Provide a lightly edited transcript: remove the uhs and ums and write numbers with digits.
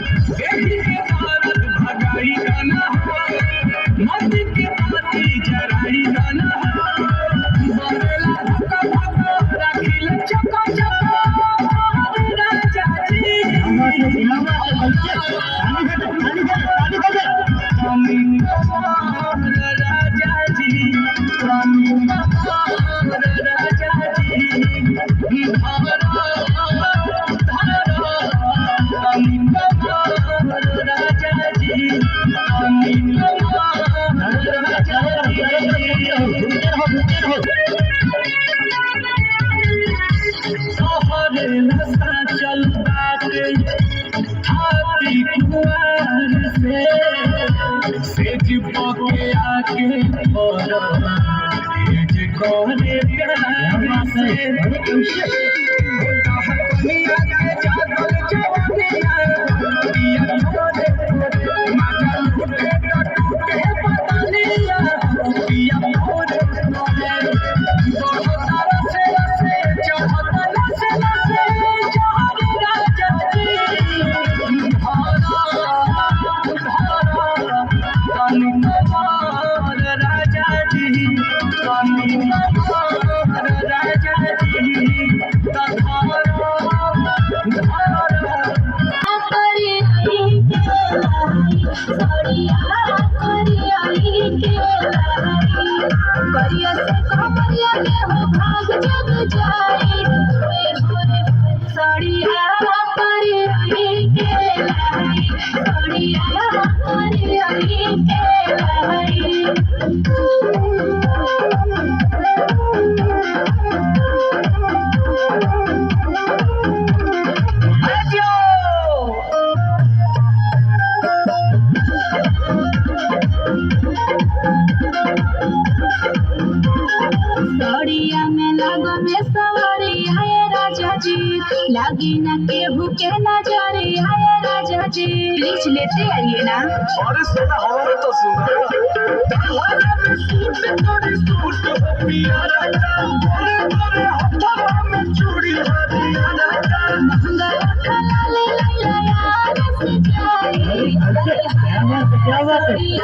बेटी के भारत भगाई गाना मत के पाती जराई गाना बरेला धक्का धक्का राखिल चका चका राजा जी राजा जी चल बाटे हाथी कुआर से जिपके आके और भेज कोने प्यार से कहानियां के जागल जवानियां पिया छोड़े माजा टूटे टूटे पतानिया पिया छोड़े लगी न केहू के नजरे आए राजा जी प्लीज लेते आइए ना। अरे सोना हमारे तो सुना दरवाजा में सूट तोड़ी सूट हो पिया राजा बोले बोले हथवा में चूड़ी हो पिया राजा महंगा खला ले लैला यार से जाए क्या बात है